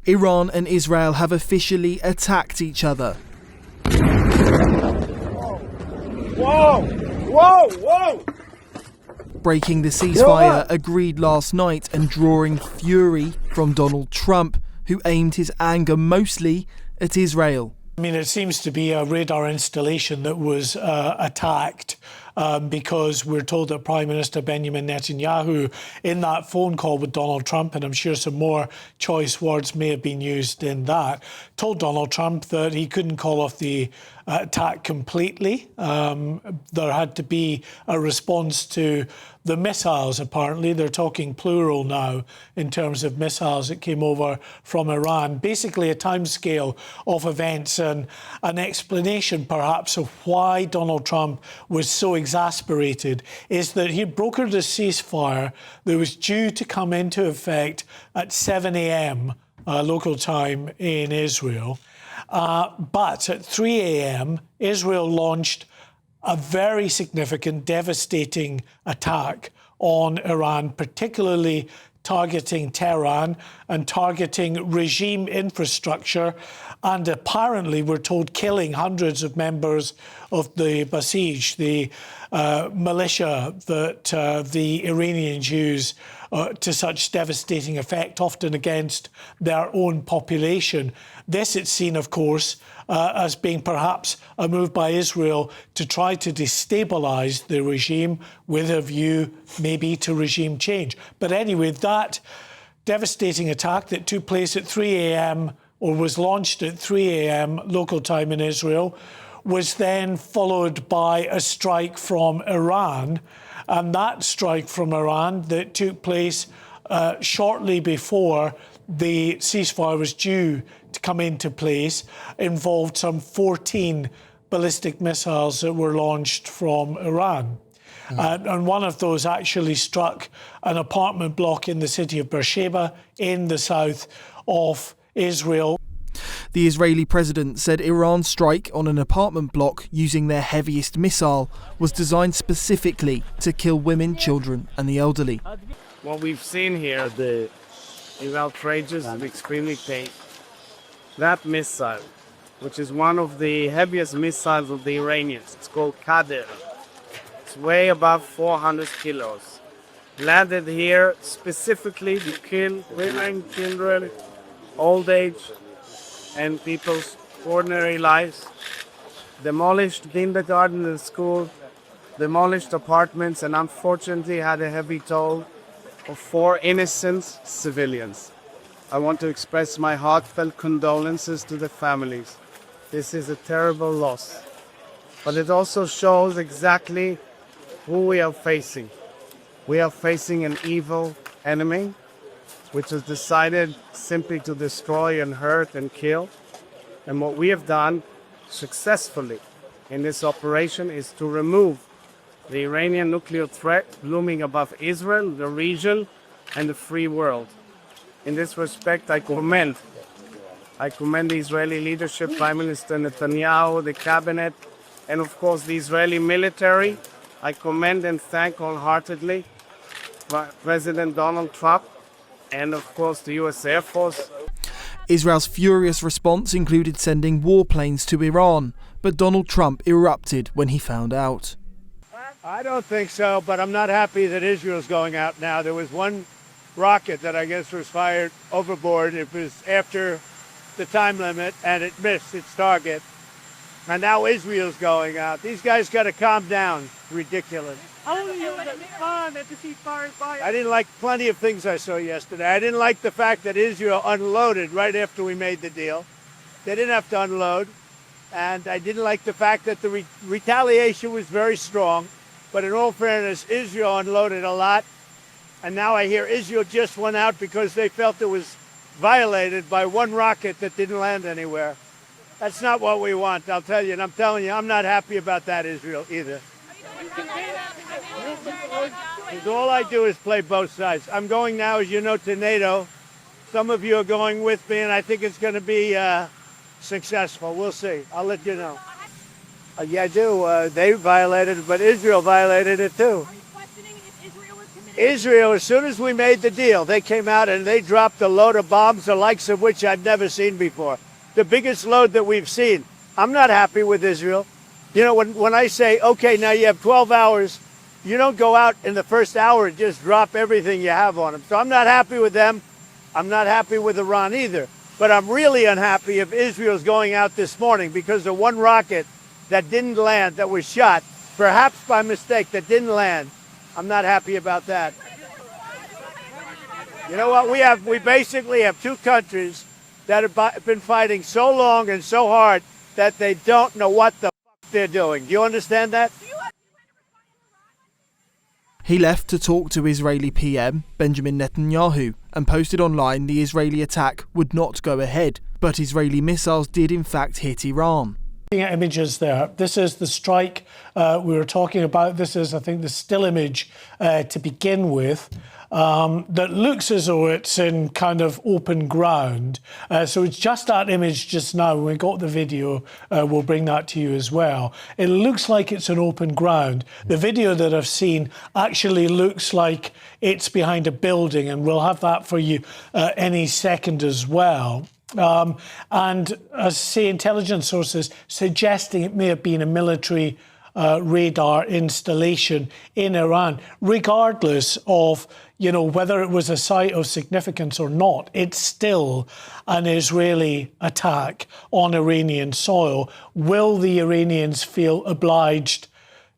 Iran and Israel have officially attacked each other. Whoa! Whoa! Whoa! Breaking the ceasefire agreed last night and drawing fury from Donald Trump, who aimed his anger mostly at Israel. I mean, it seems to be a radar installation that was attacked because we're told that Prime Minister Benjamin Netanyahu, in that phone call with Donald Trump, and I'm sure some more choice words may have been used in that, told Donald Trump that he couldn't call off the attack completely. There had to be a response to the missiles, apparently. They're talking plural now in terms of missiles that came over from Iran. Basically a timescale of events and an explanation, perhaps, of why Donald Trump was so exasperated is that he brokered a ceasefire that was due to come into effect at 7 a.m. Local time in Israel. But at 3 a.m., Israel launched a very significant, devastating attack on Iran, particularly targeting Tehran and targeting regime infrastructure, and apparently, we're told, killing hundreds of members of the Basij, the militia that the Iranians use to such devastating effect, often against their own population. This it's seen, of course, as being perhaps a move by Israel to try to destabilise the regime with a view maybe to regime change. But anyway, that devastating attack that took place at 3 a.m. or was launched at 3 a.m. local time in Israel was then followed by a strike from Iran. And that strike from Iran that took place shortly before the ceasefire was due to come into place involved some 14 ballistic missiles that were launched from Iran. And one of those actually struck an apartment block in the city of Beersheba in the south of Israel. The Israeli president said Iran's strike on an apartment block using their heaviest missile was designed specifically to kill women, children and the elderly. What we've seen here is outrageous and extremely painful. That missile, which is one of the heaviest missiles of the Iranians, it's called Qadr. It's way above 400 kilos. Landed here specifically to kill women, children, old age, and people's ordinary lives. Demolished kindergarten and school, demolished apartments, and unfortunately had a heavy toll of 4 innocent civilians. I want to express my heartfelt condolences to the families. This is a terrible loss. But it also shows exactly who we are facing. We are facing an evil enemy which has decided simply to destroy and hurt and kill. And what we have done successfully in this operation is to remove the Iranian nuclear threat looming above Israel, the region, and the free world. In this respect, I commend the Israeli leadership, Prime Minister Netanyahu, the cabinet, and of course the Israeli military. I commend and thank wholeheartedly President Donald Trump and of course the US Air Force. Israel's furious response included sending warplanes to Iran, but Donald Trump erupted when he found out. I don't think so, but I'm not happy that Israel's going out now. There was one rocket that I guess was fired overboard. It was after the time limit, and it missed its target. And now Israel's going out. These guys got to calm down. Ridiculous. I didn't like plenty of things I saw yesterday. I didn't like the fact that Israel unloaded right after we made the deal. They didn't have to unload. And I didn't like the fact that the retaliation was very strong. But in all fairness, Israel unloaded a lot. And now I hear Israel just went out because they felt it was violated by one rocket that didn't land anywhere. That's not what we want, I'll tell you. And I'm telling you, I'm not happy about that, Israel, either. All I do is play both sides. I'm going now, as you know, to NATO. Some of you are going with me, and I think it's going to be successful. We'll see. I'll let you know. Yeah, I do. They violated it, but Israel violated it, too. Are you questioning if Israel is committed Israel, as soon as we made the deal, they came out and they dropped a load of bombs, the likes of which I've never seen before. The biggest load that we've seen. I'm not happy with Israel. You know, when I say, okay, now you have 12 hours, you don't go out in the first hour and just drop everything you have on them. So I'm not happy with them. I'm not happy with Iran either. But I'm really unhappy if Israel's going out this morning because of one rocket that didn't land, that was shot, perhaps by mistake, that didn't land. I'm not happy about that. You know what? We basically have two countries that have been fighting so long and so hard that they don't know what the fuck they're doing. Do you understand that? He left to talk to Israeli PM Benjamin Netanyahu and posted online the Israeli attack would not go ahead, but Israeli missiles did in fact hit Iran. Looking at images there, this is the strike we were talking about. This is, I think, the still image to begin with. That looks as though it's in kind of open ground. So it's just that image just now. When we got the video, we'll bring that to you as well. It looks like it's an open ground. The video that I've seen actually looks like it's behind a building, and we'll have that for you any second as well. And as say intelligence sources suggesting it may have been a military radar installation in Iran, regardless of whether it was a site of significance or not. It's still an Israeli attack on Iranian soil. Will the Iranians feel obliged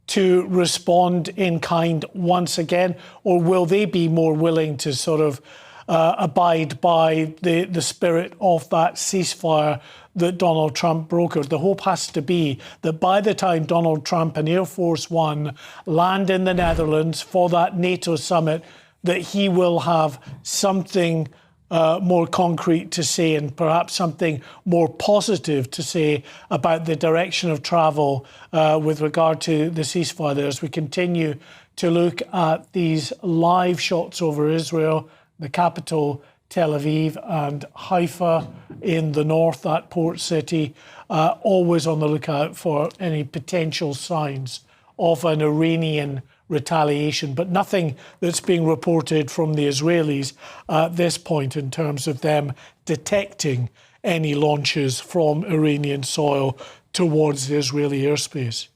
to respond in kind once again, or will they be more willing to sort of abide by the spirit of that ceasefire that Donald Trump brokered? The hope has to be that by the time Donald Trump and Air Force One land in the Netherlands for that NATO summit, that he will have something more concrete to say, and perhaps something more positive to say about the direction of travel with regard to the ceasefire there. As we continue to look at these live shots over Israel, the capital, Tel Aviv, and Haifa in the north, that port city, always on the lookout for any potential signs of an Iranian retaliation, but nothing that's being reported from the Israelis at this point in terms of them detecting any launches from Iranian soil towards the Israeli airspace.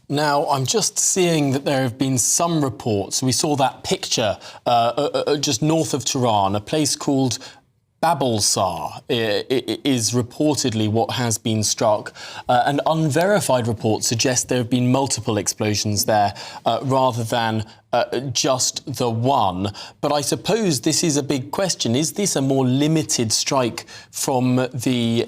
Now, I'm just seeing that there have been some reports. We saw that picture just north of Tehran, a place called Babelsar is reportedly what has been struck. An unverified report suggests there have been multiple explosions there rather than just the one. But I suppose this is a big question. Is this a more limited strike from the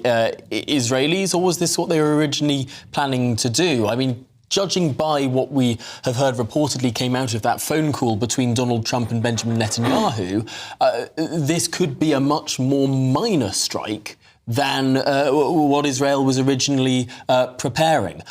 Israelis, or was this what they were originally planning to do? I mean, judging by what we have heard reportedly came out of that phone call between Donald Trump and Benjamin Netanyahu, this could be a much more minor strike than what Israel was originally preparing.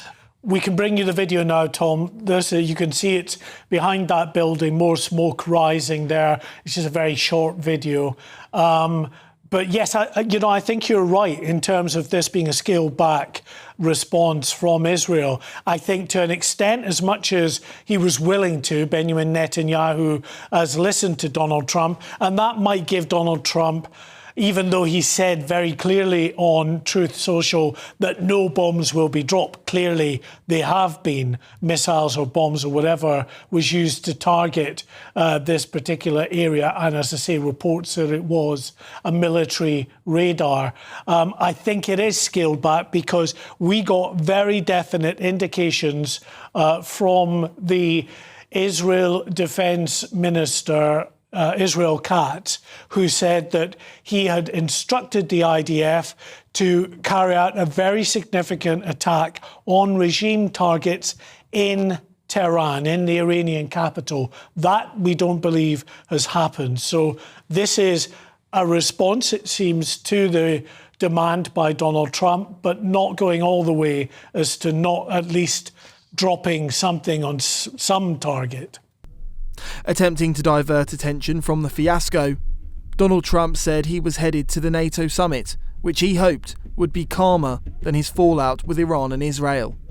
We can bring you the video now, Tom. You can see it's behind that building, more smoke rising there. It's just a very short video. But yes, I think you're right in terms of this being a scaled-back response from Israel. I think to an extent, as much as he was willing to, Benjamin Netanyahu has listened to Donald Trump, and that might give Donald Trump, even though he said very clearly on Truth Social that no bombs will be dropped. Clearly, they have been missiles or bombs or whatever was used to target this particular area. And as I say, reports that it was a military radar. I think it is scaled back because we got very definite indications from the Israel Defense Minister, Israel Katz, who said that he had instructed the IDF to carry out a very significant attack on regime targets in Tehran, in the Iranian capital. That we don't believe has happened. So this is a response, it seems, to the demand by Donald Trump, but not going all the way as to not at least dropping something on some target. Attempting to divert attention from the fiasco, Donald Trump said he was headed to the NATO summit, which he hoped would be calmer than his fallout with Iran and Israel.